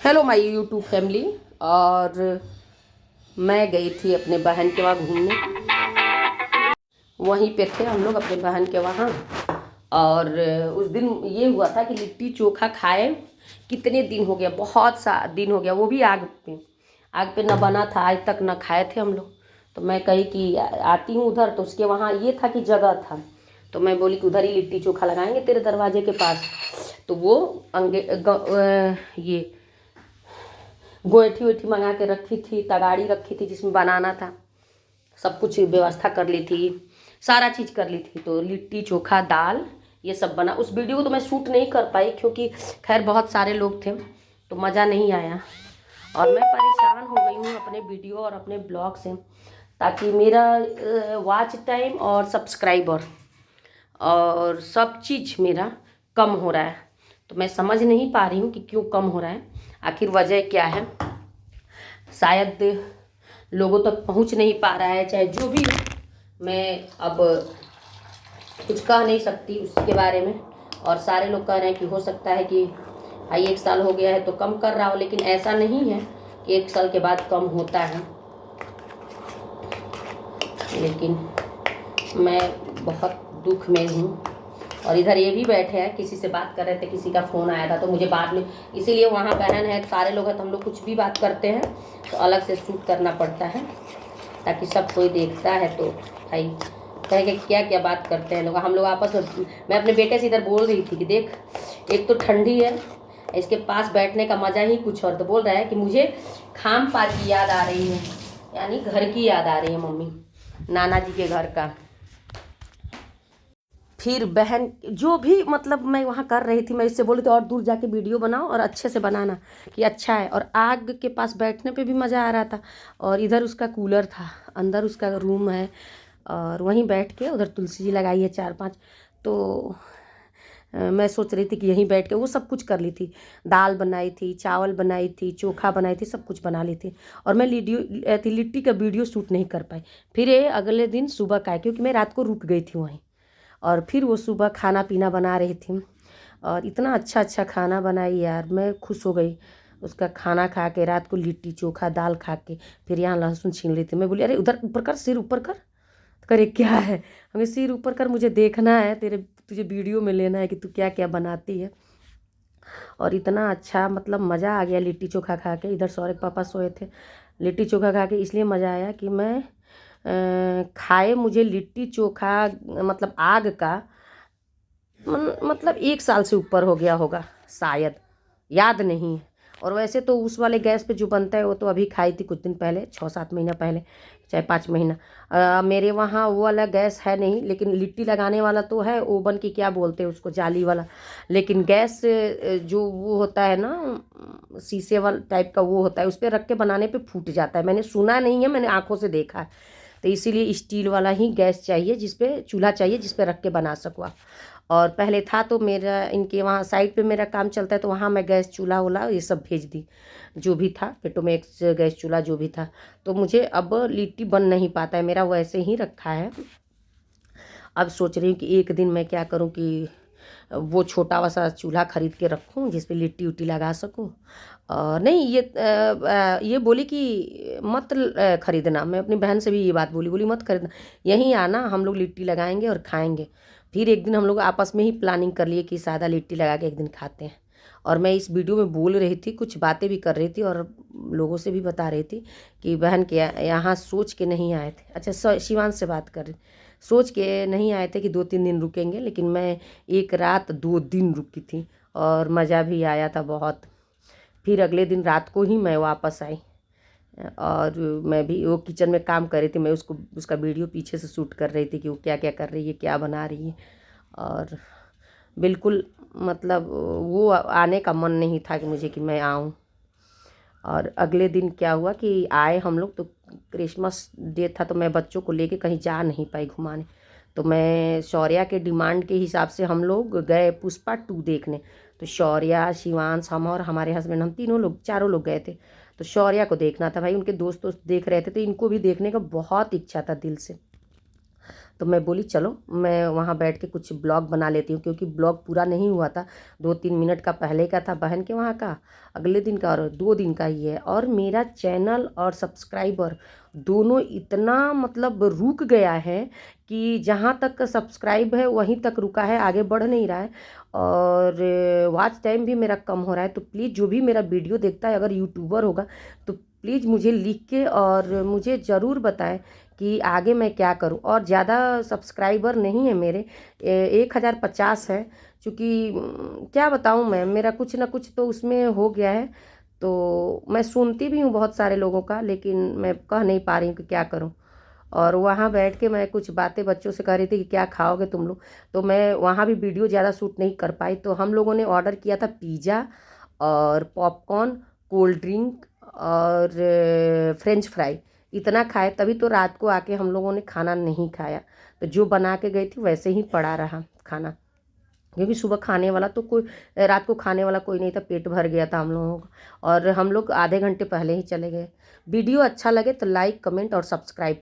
Hello my YouTube family. और मैं गई थी अपने बहन के वहाँ घूमने। वहीं पे थे हम लोग अपने बहन के वहाँ। और उस दिन ये हुआ था कि लिट्टी चोखा खाए। कितने दिन हो गया, बहुत सा दिन हो गया, वो भी आग पे ना बना था, आज तक ना खाए थे हम लोग। तो मैं कही कि आती हूँ उधर, तो उसके वहाँ ये था कि जगह था, तो मैं बोली कि उधर ही लिट्टी चोखा लगाएंगे तेरे दरवाजे के पास। तो वो ये गोईठी वोईठी मंगा के रखी थी, तगाड़ी रखी थी जिसमें बनाना था, सब कुछ व्यवस्था कर ली थी, सारा चीज़ कर ली थी। तो लिट्टी चोखा दाल ये सब बना। उस वीडियो को तो मैं शूट नहीं कर पाई क्योंकि खैर बहुत सारे लोग थे तो मज़ा नहीं आया। और मैं परेशान हो गई हूँ अपने वीडियो और अपने ब्लॉग से, ताकि मेरा वॉच टाइम और सब्सक्राइबर और सब चीज़ मेरा कम हो रहा है। तो मैं समझ नहीं पा रही हूँ कि क्यों कम हो रहा है, आखिर वजह क्या है। शायद लोगों तक पहुँच नहीं पा रहा है, चाहे जो भी हो, मैं अब कुछ कह नहीं सकती उसके बारे में। और सारे लोग कह रहे हैं कि हो सकता है कि भाई 1 साल हो गया है तो कम कर रहा हो, लेकिन ऐसा नहीं है कि 1 साल के बाद कम होता है। लेकिन मैं बहुत दुख में हूँ। और इधर ये भी बैठे हैं, किसी से बात कर रहे थे, किसी का फ़ोन आया था तो मुझे बाद में, इसीलिए वहाँ बहन है, सारे लोग हैं, तो हम लोग कुछ भी बात करते हैं तो अलग से शूट करना पड़ता है, ताकि सब कोई देखता है तो भाई कहेंगे क्या क्या बात करते हैं लोग। हम लोग आपस में, मैं अपने बेटे से इधर बोल रही थी कि देख, एक तो ठंडी है, इसके पास बैठने का मज़ा ही कुछ और। तो बोल रहा है कि मुझे खाम पार की याद आ रही है, यानी घर की याद आ रही है, मम्मी नाना जी के घर का। फिर बहन जो भी मतलब मैं वहाँ कर रही थी, मैं इससे बोली थी और दूर जाके वीडियो बनाओ और अच्छे से बनाना कि अच्छा है। और आग के पास बैठने पे भी मज़ा आ रहा था। और इधर उसका कूलर था, अंदर उसका रूम है, और वहीं बैठ के उधर तुलसी जी लगाई है 4-5। तो मैं सोच रही थी कि यहीं बैठ के वो सब कुछ कर ली थी, दाल बनाई थी, चावल बनाई थी, चोखा बनाई थी, सब कुछ बना ली थी। और मैं लिट्टी का वीडियो शूट नहीं कर पाई। फिर ये अगले दिन सुबह का है, क्योंकि मैं रात को रुक गई थी वहीं। और फिर वो सुबह खाना पीना बना रही थी, और इतना अच्छा अच्छा खाना बनाई यार, मैं खुश हो गई उसका खाना खा के। रात को लिट्टी चोखा दाल खा के फिर यहाँ लहसुन छीन रही थी। मैं बोली अरे उधर ऊपर कर, सिर ऊपर कर। तो करे क्या है, हमें सिर ऊपर कर, मुझे देखना है, तुझे वीडियो में लेना है कि तू क्या क्या बनाती है। और इतना अच्छा मतलब मज़ा आ गया लिट्टी चोखा खा के। इधर सौरभ पापा सोए थे, लिट्टी चोखा खा के इसलिए मज़ा आया कि मैं खाए, मुझे लिट्टी चोखा मतलब आग का मतलब 1 साल से ऊपर हो गया होगा शायद, याद नहीं है। और वैसे तो उस वाले गैस पे जो बनता है वो तो अभी खाई थी कुछ दिन पहले, 6-7 महीना पहले, चाहे 5 महीना। मेरे वहाँ वो वाला गैस है नहीं, लेकिन लिट्टी लगाने वाला तो है, ओवन की क्या बोलते हैं उसको, जाली वाला। लेकिन गैस जो वो होता है ना, शीशे वाला टाइप का वो होता है, उस पर रख के बनाने पे फूट जाता है। मैंने सुना नहीं है, मैंने आंखों से देखा है। तो इसीलिए स्टील वाला ही गैस चाहिए, जिसपे चूल्हा चाहिए, जिसपे रख के बना सको आप। और पहले था तो मेरा इनके वहाँ साइड पे मेरा काम चलता है, तो वहाँ मैं गैस चूल्हा वूल्हा ये सब भेज दी, जो भी था पेट्रोमैक्स गैस चूल्हा जो भी था। तो मुझे अब लिट्टी बन नहीं पाता है, मेरा वैसे ही रखा है। अब सोच रही हूँ कि एक दिन मैं क्या करूँ कि वो छोटा सा चूल्हा खरीद के रखूँ जिस पे लिट्टी उट्टी लगा सकूँ। और नहीं ये बोली कि मत खरीदना, मैं अपनी बहन से भी ये बात बोली, बोली मत खरीदना, यहीं आना, हम लोग लिट्टी लगाएंगे और खाएंगे। फिर एक दिन हम लोग आपस में ही प्लानिंग कर लिए कि सादा लिट्टी लगा के एक दिन खाते हैं। और मैं इस वीडियो में बोल रही थी, कुछ बातें भी कर रही थी, और लोगों से भी बता रही थी कि बहन के यहाँ सोच के नहीं आए थे। अच्छा, शिवांश से बात कर रही, सोच के नहीं आए थे कि 2-3 दिन रुकेंगे, लेकिन मैं 1 रात 2 दिन रुकी थी और मज़ा भी आया था बहुत। फिर अगले दिन रात को ही मैं वापस आई, और मैं भी वो किचन में काम कर रही थी, मैं उसका वीडियो पीछे से शूट कर रही थी कि वो क्या क्या कर रही है, क्या बना रही है। और बिल्कुल मतलब वो आने का मन नहीं था कि मुझे कि मैं आऊँ। और अगले दिन क्या हुआ कि आए हम लोग, तो क्रिसमस डे था, तो मैं बच्चों को लेके कहीं जा नहीं पाई घुमाने। तो मैं शौर्या के डिमांड के हिसाब से हम लोग गए पुष्पा 2 देखने। तो शौर्या, शिवांश, हम और हमारे हस्बैंड, हम तीनों लोग, चारों लोग गए थे। तो शौर्या को देखना था भाई, उनके दोस्त देख रहे थे, तो इनको भी देखने का बहुत इच्छा था दिल से। तो मैं बोली चलो मैं वहाँ बैठ के कुछ ब्लॉग बना लेती हूँ, क्योंकि ब्लॉग पूरा नहीं हुआ था, 2-3 मिनट का पहले का था बहन के वहाँ का, अगले दिन का और 2 दिन का ही है। और मेरा चैनल और सब्सक्राइबर दोनों इतना मतलब रुक गया है कि जहाँ तक सब्सक्राइब है वहीं तक रुका है, आगे बढ़ नहीं रहा है। और वॉच टाइम भी मेरा कम हो रहा है। तो प्लीज़ जो भी मेरा वीडियो देखता है, अगर यूट्यूबर होगा तो प्लीज़ मुझे लिख के और मुझे ज़रूर बताएं कि आगे मैं क्या करूं। और ज़्यादा सब्सक्राइबर नहीं है मेरे, 1050 है। चूँकि क्या बताऊं मैं, मेरा कुछ ना कुछ तो उसमें हो गया है। तो मैं सुनती भी हूँ बहुत सारे लोगों का, लेकिन मैं कह नहीं पा रही हूँ कि क्या करूँ। और वहाँ बैठ के मैं कुछ बातें बच्चों से कह रही थी कि क्या खाओगे तुम लोग, तो मैं वहाँ भी वीडियो ज़्यादा शूट नहीं कर पाई। तो हम लोगों ने ऑर्डर किया था पिज़्ज़ा और पॉपकॉर्न, कोल्ड ड्रिंक और फ्रेंच फ्राई, इतना खाए। तभी तो रात को आके हम लोगों ने खाना नहीं खाया। तो जो बना के गई थी वैसे ही पड़ा रहा खाना, क्योंकि सुबह खाने वाला तो कोई, रात को खाने वाला कोई नहीं था, पेट भर गया था हम लोगों का। और हम लोग आधे घंटे पहले ही चले गए। वीडियो अच्छा लगे तो लाइक, कमेंट और सब्सक्राइब